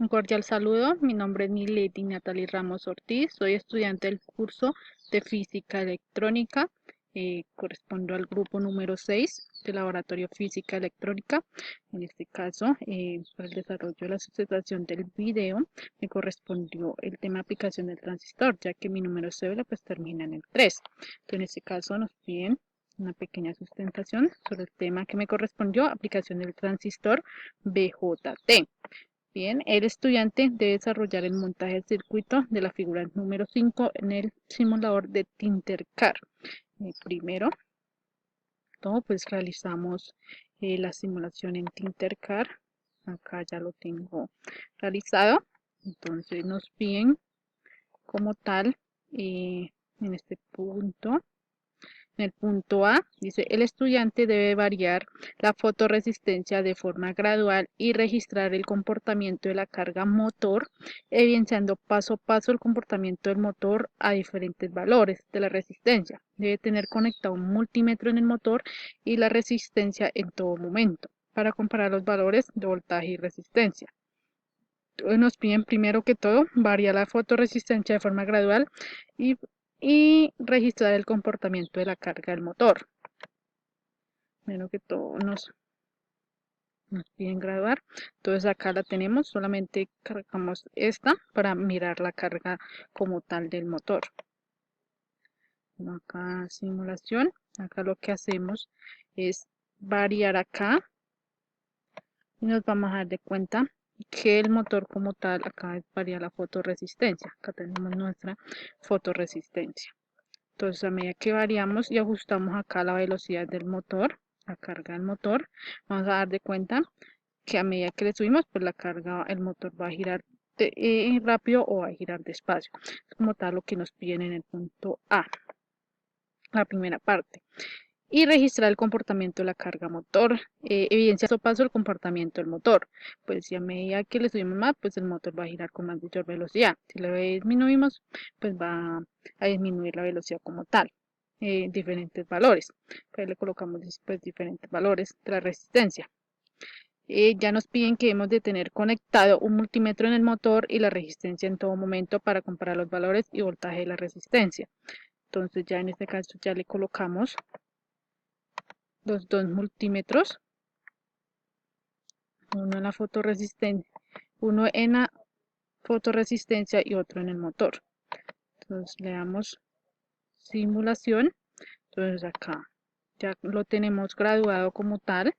Un cordial saludo, mi nombre es Milady Natalie Ramos Ortiz, soy estudiante del curso de Física Electrónica, correspondo al grupo número 6 del Laboratorio Física Electrónica. En este caso, para el desarrollo de la sustentación del video, me correspondió el tema aplicación del transistor, ya que mi número cédula pues termina en el 3. Entonces, en este caso nos piden una pequeña sustentación sobre el tema que me correspondió, aplicación del transistor BJT. Bien, el estudiante debe desarrollar el montaje del circuito de la figura número 5 en el simulador de Tinkercad. Primero, todo pues realizamos la simulación en Tinkercad. Acá ya lo tengo realizado. Entonces nos piden como tal en este punto. En el punto A dice, el estudiante debe variar la fotorresistencia de forma gradual y registrar el comportamiento de la carga motor, evidenciando paso a paso el comportamiento del motor a diferentes valores de la resistencia. Debe tener conectado un multímetro en el motor y la resistencia en todo momento para comparar los valores de voltaje y resistencia. Nos piden primero que todo variar la fotorresistencia de forma gradual y registrar el comportamiento de la carga del motor. Primero que todo nos piden graduar. Entonces acá la tenemos, solamente cargamos esta para mirar la carga como tal del motor. Acá simulación, acá lo que hacemos es variar acá y nos vamos a dar de cuenta que el motor como tal, acá varía la fotorresistencia. Acá tenemos nuestra fotorresistencia. Entonces a medida que variamos y ajustamos acá la velocidad del motor, la carga del motor, vamos a dar de cuenta que a medida que le subimos, pues la carga, el motor va a girar rápido o va a girar despacio. Es como tal lo que nos piden en el punto A, la primera parte. Y registrar el comportamiento de la carga motor. Evidencia paso a paso el comportamiento del motor. Pues si a medida que le subimos más, pues el motor va a girar con mayor velocidad. Si le disminuimos, pues va a disminuir la velocidad como tal. Diferentes valores. Pues le colocamos pues, diferentes valores de la resistencia. Ya nos piden que debemos de tener conectado un multímetro en el motor y la resistencia en todo momento para comparar los valores y voltaje de la resistencia. Entonces ya en este caso ya le colocamos los dos multímetros, uno en la fotorresistencia y otro en el motor. Entonces le damos simulación. Entonces acá ya lo tenemos graduado como tal.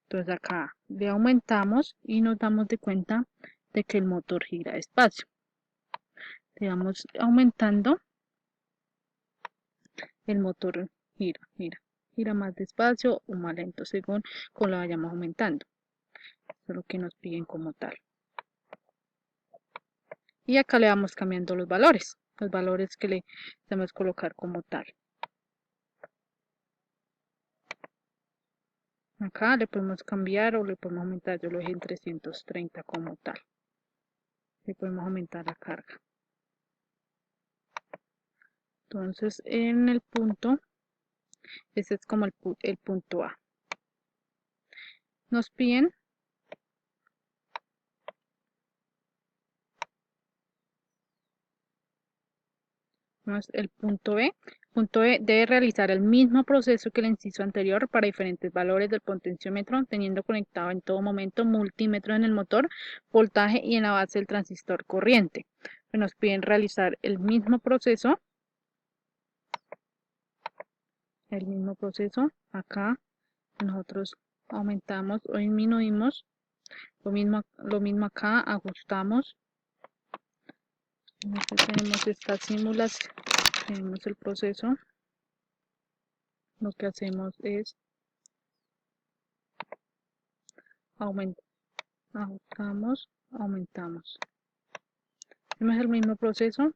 Entonces acá le aumentamos y nos damos de cuenta de que el motor gira despacio. Le vamos aumentando, el motor gira más despacio o más lento según como lo vayamos aumentando. Eso es lo que nos piden como tal. Y acá le vamos cambiando los valores que le debemos colocar como tal. Acá le podemos cambiar o le podemos aumentar, yo lo dejé en 330 como tal. Le podemos aumentar la carga. Entonces en el punto, ese es como el punto A. Nos piden el punto B. Punto B debe realizar el mismo proceso que el inciso anterior para diferentes valores del potenciómetro, teniendo conectado en todo momento multímetro en el motor, voltaje y en la base del transistor corriente. Nos piden realizar el mismo proceso. Acá nosotros aumentamos o disminuimos. Lo mismo acá, ajustamos. Tenemos esta simulación, tenemos el proceso. Lo que hacemos es ajustamos, aumentamos. Hacemos el mismo proceso,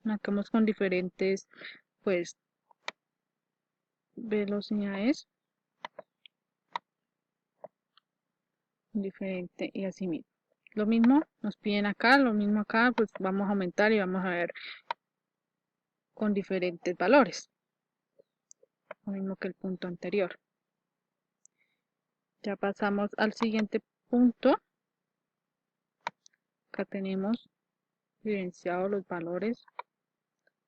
marcamos con diferentes pues velocidades, diferente y así mismo. Lo mismo nos piden acá, lo mismo acá, pues vamos a aumentar y vamos a ver con diferentes valores. Lo mismo que el punto anterior. Ya pasamos al siguiente punto. Acá tenemos evidenciados los valores.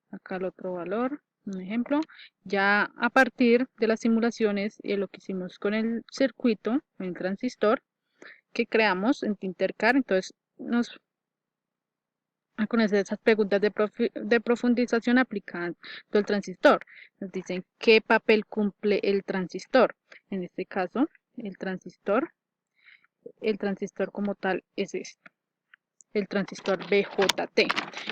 Acá el otro valor, un ejemplo. Ya a partir de las simulaciones y lo que hicimos con el circuito, el transistor, que creamos en Tinkercad, entonces con esas preguntas de profundización aplicando el transistor. Nos dicen qué papel cumple el transistor. En este caso, el transistor como tal es este, el transistor BJT.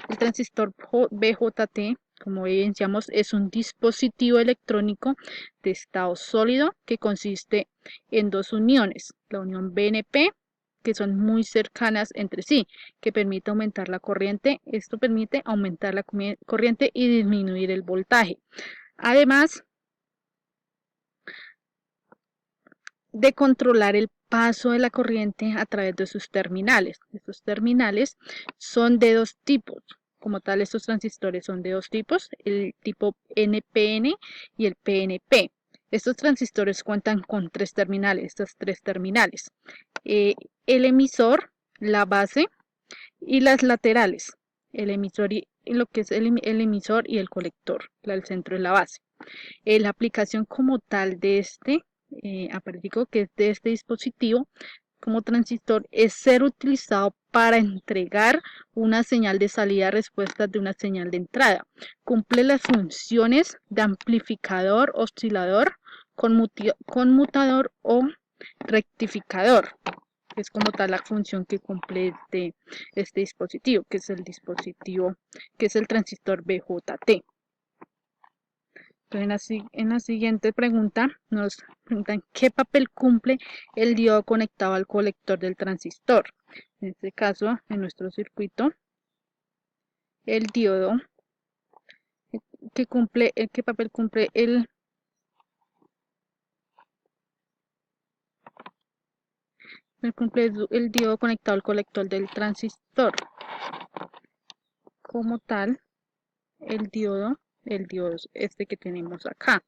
El transistor BJT, como evidenciamos, es un dispositivo electrónico de estado sólido que consiste en dos uniones, la unión BNP, que son muy cercanas entre sí, que permite aumentar la corriente. Esto permite aumentar la corriente y disminuir el voltaje. Además de controlar el paso de la corriente a través de sus terminales. Estos terminales son de dos tipos. Como tal, estos transistores son de dos tipos, el tipo NPN y el PNP. Estos transistores cuentan con tres terminales, estas tres terminales. El emisor, la base y las laterales. El emisor y lo que es el emisor y el colector, el centro de la base. La aplicación como tal de este aparatico, que es de este dispositivo como transistor, es ser utilizado para entregar una señal de salida a respuesta de una señal de entrada. Cumple las funciones de amplificador, oscilador, conmutador o rectificador. Es como tal la función que cumple este dispositivo, que es el transistor BJT. Entonces, en la siguiente pregunta nos preguntan qué papel cumple el diodo conectado al colector del transistor. En este caso, en nuestro circuito, el diodo, ¿qué papel cumple el diodo conectado al colector del transistor? Como tal, el diodo es este que tenemos acá.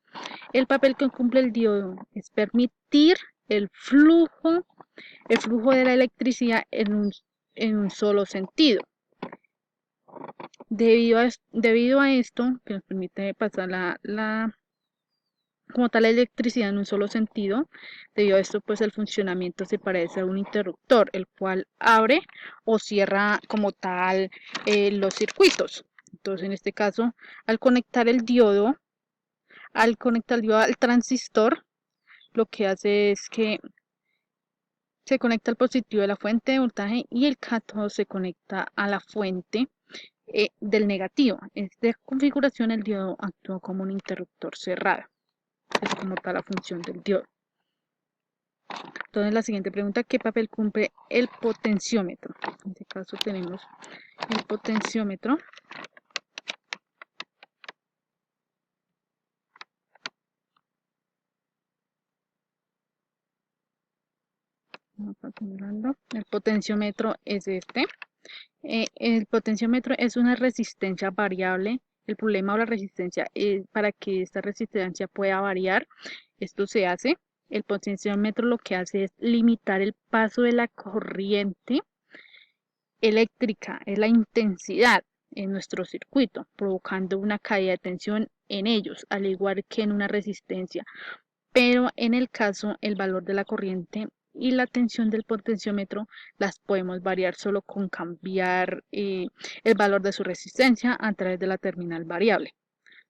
El papel que cumple el diodo es permitir el flujo de la electricidad en un solo sentido. Debido a esto, que nos permite pasar como tal la electricidad en un solo sentido, debido a esto, pues el funcionamiento se parece a un interruptor, el cual abre o cierra como tal los circuitos. Entonces, en este caso, al conectar el diodo al transistor, lo que hace es que se conecta al positivo de la fuente de voltaje y el cátodo se conecta a la fuente del negativo. En esta configuración el diodo actúa como un interruptor cerrado. Es como tal la función del diodo. Entonces la siguiente pregunta, ¿qué papel cumple el potenciómetro? En este caso tenemos el potenciómetro. El potenciómetro es este. El potenciómetro es una resistencia variable. El problema de la resistencia es para que esta resistencia pueda variar. Esto se hace. El potenciómetro lo que hace es limitar el paso de la corriente eléctrica, es la intensidad en nuestro circuito, provocando una caída de tensión en ellos, al igual que en una resistencia. Pero en el caso, el valor de la corriente y la tensión del potenciómetro las podemos variar solo con cambiar el valor de su resistencia a través de la terminal variable.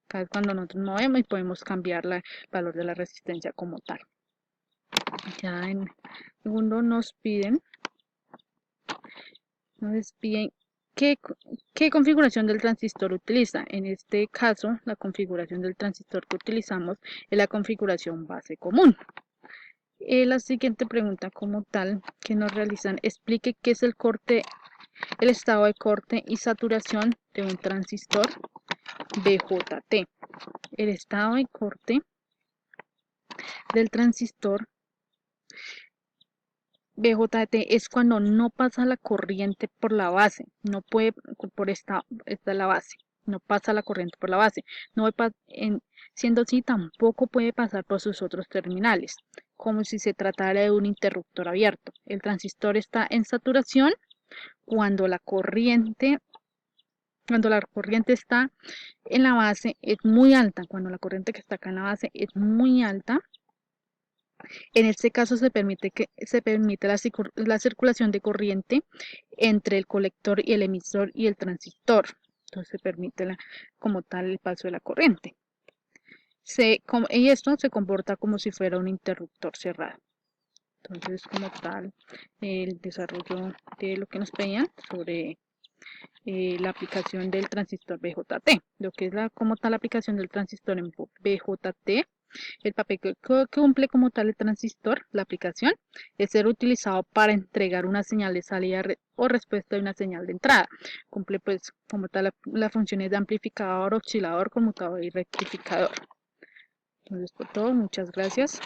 Cada vez cuando nosotros movemos y podemos cambiar el valor de la resistencia como tal. Ya en segundo nos piden qué configuración del transistor utiliza. En este caso, la configuración del transistor que utilizamos es la configuración base común. La siguiente pregunta como tal que nos realizan, explique qué es el estado de corte y saturación de un transistor BJT. El estado de corte del transistor BJT es cuando no pasa la corriente por la base, no puede, por esta es la base, no pasa la corriente por la base, no siendo así tampoco puede pasar por sus otros terminales, como si se tratara de un interruptor abierto. El transistor está en saturación Cuando la corriente está en la base es muy alta, cuando la corriente que está acá en la base es muy alta, en este caso se permite la circulación de corriente entre el colector y el emisor y el transistor. Entonces se permite como tal el paso de la corriente. Y esto se comporta como si fuera un interruptor cerrado. Entonces, como tal, el desarrollo de lo que nos pedían sobre la aplicación del transistor BJT. Lo que es como tal la aplicación del transistor en BJT, el papel que cumple como tal el transistor, la aplicación, es ser utilizado para entregar una señal de salida o respuesta de una señal de entrada. Cumple pues como tal las funciones de amplificador, oscilador, conmutador y rectificador. Entonces, por todo, muchas gracias.